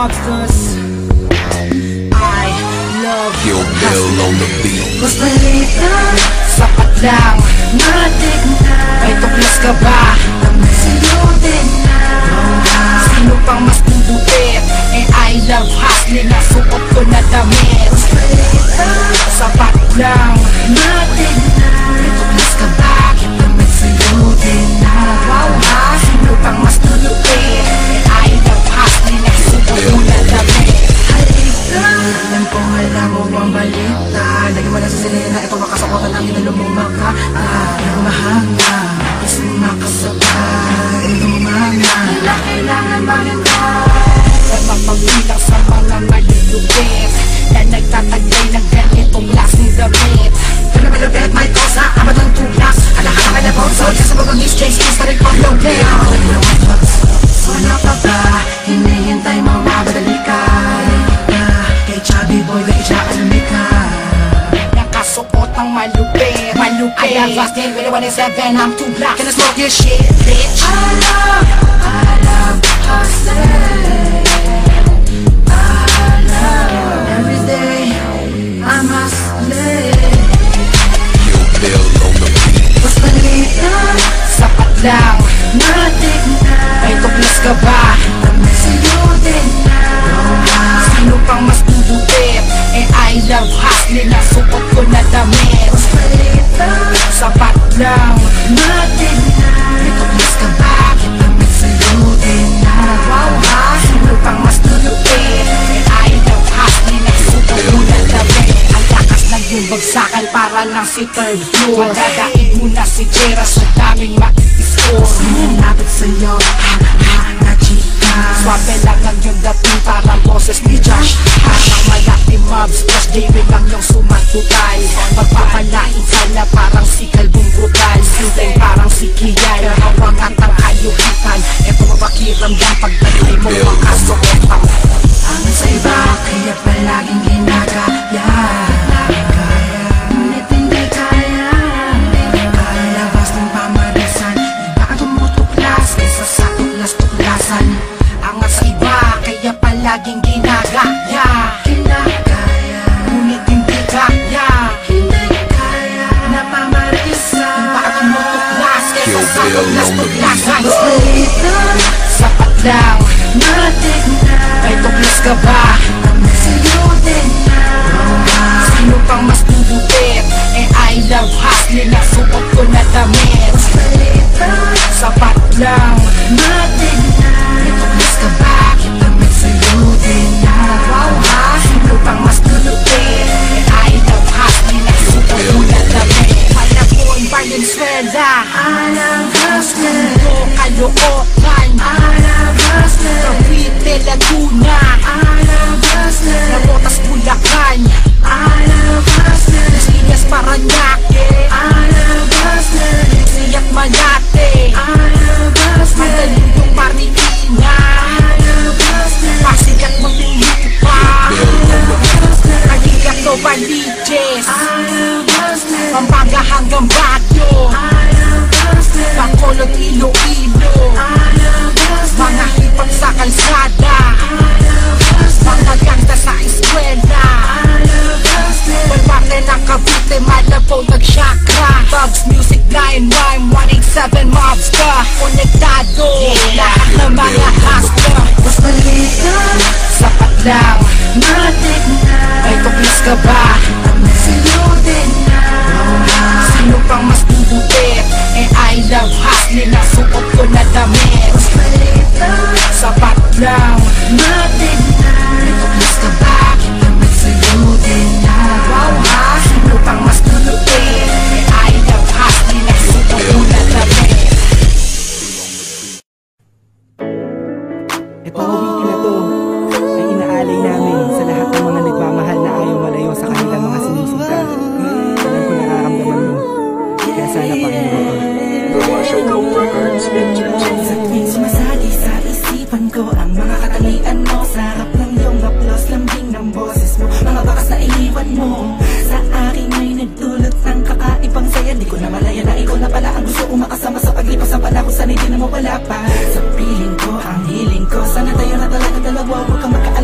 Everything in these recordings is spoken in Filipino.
mobsters. I love Kill Bill on the beat. Mas maliit lang, sapat lang, matik na. May tuklas ka ba? Sino din na? Sino pang mas bubupit? Eh I love hustling, nasuot ko na damit. Mas maliit lang, sapat lang, matik na. May tuklas ka ba? Damit sa'yo din na. Wow ha? Sino pang mas bubupit? Eh I love hustling, nasuot ko na damit. Alam ko alam mo ang balita. Lagi mo lang sa silena, ito makasakotan ang inalumumaka. Lumahanga, gusto mo makasabay. Ito mumanga, kailangan magandang magpapabilang sa mga malulubit na nagtataglay ng ganitong lasing damit. Kaya malupit, may kosa, abad ang tulas. Alahan ang malabon, sold ka sa mga Miss Chase, Insta rin pag-loading. Wala pa ba, hinihintay mo mabadali ka. Kay chubby boy, kay chaalamig ka. Nakasuot ang malupit, malupit. I love Rustin, with the 1-7, I'm too black. Can I smoke your shit, bitch? I love hustling. I love every day, I'm hustling. Kill Bill on the beat. Mas maliit lang, sapat lang, matik na. May tuklas ka ba? Sa'yo din na. Sino pang mas bubupit? Eh I love hustling, nasuot ko na damit. Mas maliit lang, sapat lang, matik na. May tuklas ka ba? Damit sa'yo din na. Wow ha? Sino pang mas bubupit? Eh I love hustling, nasuot ko na damit. Ang lakas ng yung bagsakan para lang si third floor. Madadaig mo na si Jera sa daming maitiscore. Sinanapit sa'yo, na chika. Swabe lang ang yung dating parang boses ni Josh. Ang malaki mobs, plus David lang yung sumatutay. Pagpapalain sala parang si Calvin Brutal. Sintay parang si Kiay, hawang at ang kayuhitan. Eto mapakiramdam pagdating mo makasuotan. Ang sa iba, kaya palaging ginagaya. Ngunit hindi kaya. Kalabas ng pamarisan, iba ang tumutuklas kaysa sa tuklas-tuklasan. Angat sa iba, kaya palaging ginagaya. Ngunit hindi kaya. Na pamarisan, iba ang tumutuklas kaysa sa tuklas-tuklasan. Mas maliit lang, sapat lang, matik na. May tuklas ka ba? Sa'yo din na. Sino pang mas bubupit? Eh I love hustling, nasuot ko na damit. Mas maliit lang, sapat lang, matik na. May tuklas ka ba? Damit sa'yo din na. Wow ha? Sino pang mas bubupit? Eh I love hustling, nasuot ko na damit. Malabon, Valenzuela, I love hustling. Ito kalookan, I love hustling. Cavite, Laguna, I love hustling. Nabotas, Bulacan, I love hustling. Las Piñas, Parañaque, I love hustling. Siyak, Malate, I love hustling. Mandaluyong, Marikina, I love hustling. Pasig at Muntinlupa, I love hustling. Caligat, Novaliches, I love hustling. Pampanga hanggang Baguio, I love hustling. Bacolod, Iloilo, I love hustling. Mga hipag sa kalsada, I love hustling. Mga gangsta sa eskwela, I love hustling. Palparte ng Cavite, Malabo, nag-chakra. Bugs, Music, 9, Rhyme, 187, Mobster. Konektado, lahat ng mga hustler. Mas maliit lang, sapat lang, matik na. May tuklas ka ba? Sa'yo din na. Sino pang mas bubupit? Eh I love hustling, nasuot ko na damit. Mas maliit lang, sapat lang, matik na. May tuklas ka ba? Damit sa'yo din na. Wow ha? Sino pang mas bubupit? Eh I love hustling, nasuot ko na damit. Ito hobby na to ay inaalay namin sa lahat ng mga nagmamahal na ayaw malayo sa kanilang mga sinisinta. Alam ko nararamdaman mo, kaya sana pakinggan mo. Sa tuwing sumasali sa isipan ko ang mga katangian mo, sarap ng iyong haplos, lambing ng boses mo, mga bakas na iniwan mo sa akin ay nagdulot ng kakaibang saya. Di ko na malaya na ikaw na pala ang gusto kong makasama sa paglipas ng panahon, sana'y di na mawala pa sa piling ko, ang hiling ko. Sana tayo na talaga dalawa, huwag kang magkaalala.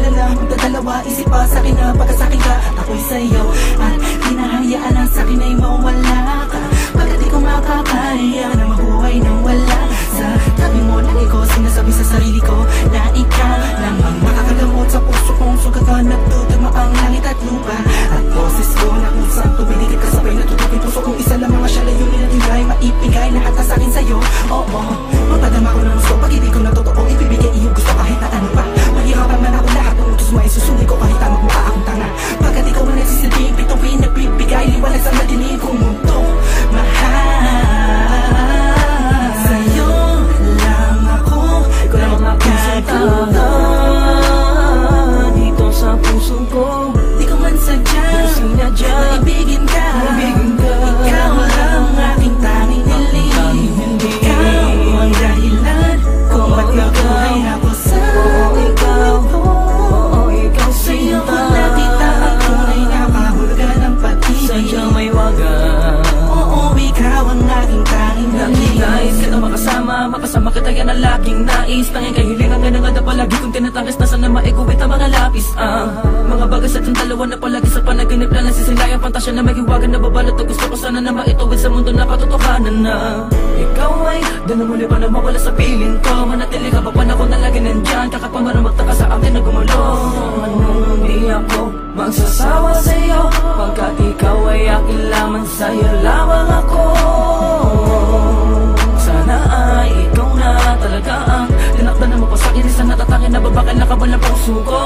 kaya na mabuhay nang wala sa tabi mo. Lagi ko sinasabi sa sarili ko na ikaw lang ang makakagamot sa puso kong sugat na nagtutugma ang langit at lupa. At boses ko na kusang tumidikit kasabay na tutupin puso kong isa lang mga siya layunin at hingay maipigay lahat na sa'kin sa'yo. Oo, magpadama ko ng gusto pag hindi ko na totoo ibibigay iyong gusto kahit na ano pa. Mahirapan man ako lahat ng utos mo ay susuli ko kahit tamang mukha akong tanga. Pagkat ikaw man nagsisilbing bituin nagbibigay liwanag sa madilim kong mundo. Mahal sa'yo lang ako gagawa. Dito sa puso ko Di ko man sadya sinadya maibigin ka. Ikaw lang aking tanging hiling. Ikaw ang dahilan kung ba't nabuhay ako sa ikaw. Oo, ikaw sa'yo ko sinta. nakita ang tunay na kahulugan ng pag-ibig. Sadyang may wagas. Oo, ikaw ang aking tanging hiling. Nais kita makasama kita yan ang laging nais. Tanging kahilingan nga nga na palagi kong tinatangis na sana maikuwit ang mga lapis. Mga bagay sa dalawa na palagi sa panaginip na nasisilayang pantasya na may hiwagan na babalot na gusto ko sana na maituwid sa mundo na katotohanan na ikaw ay doon muli pa na mawala sa piling ko. Manatili ka pa panahon na lagi nandyan kahit pa marang magtaka sa akin na gumulo. Hindi ako magsasawa sa'yo pagkat ikaw ay akin lamang, sa'yo lamang ako. Sana ay ikaw na talaga ang tinakdan na mapasakin sa natatangin na babakal na kabal ng puso ko.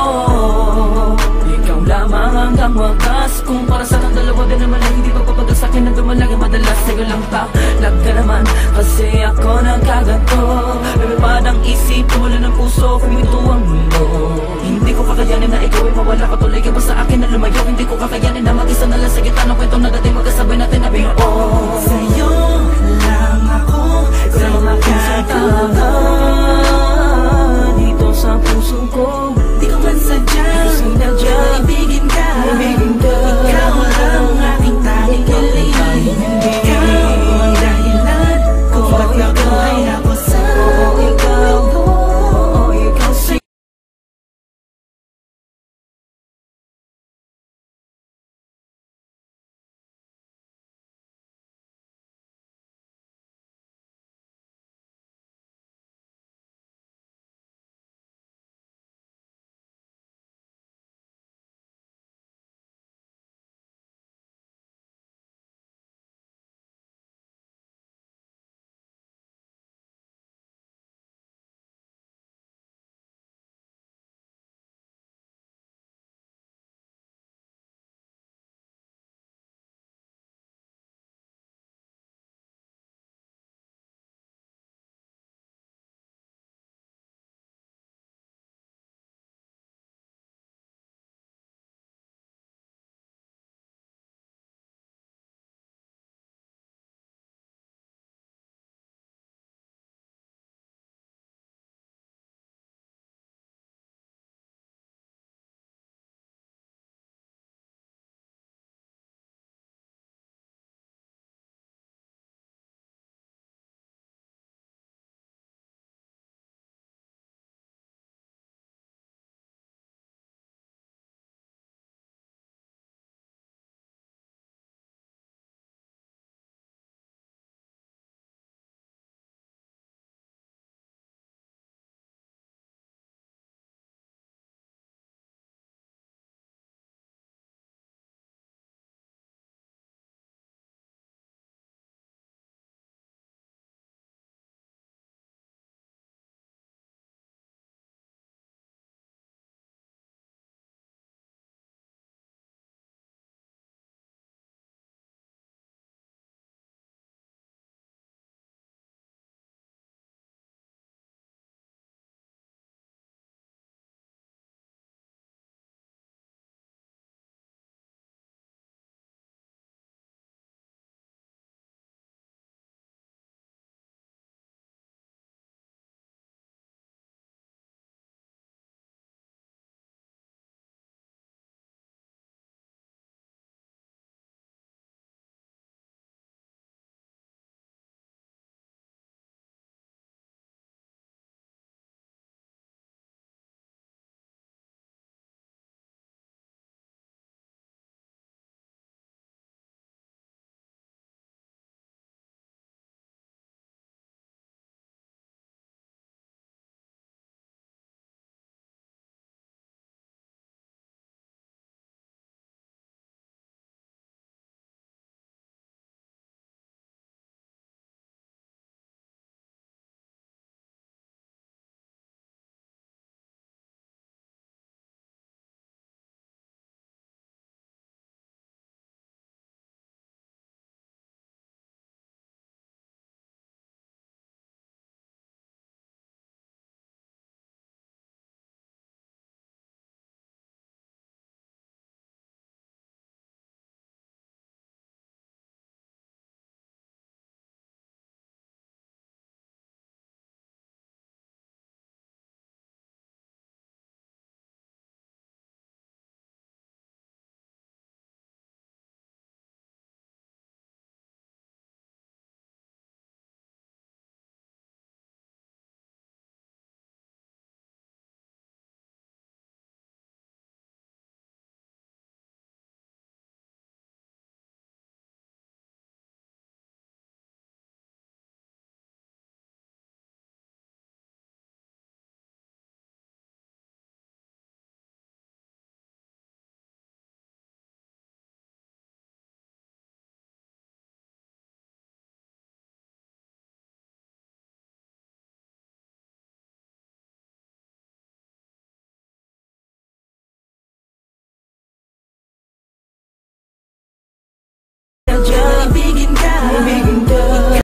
Ikaw lamang hanggang wagas. Kung para sa kang dalawa din naman ay hindi pagpapagal sa akin na dumalagi madalas sa'yo lang talag ka naman kasi ako nagkagato. Lumipad ang isip, tumula ng puso, huminto ang mundo. Hindi ko kakayanin na ikaw ay mawala ka tuloy ka ba sa akin na lumayo. Hindi ko kakayanin na mag-isa na lang sa gitna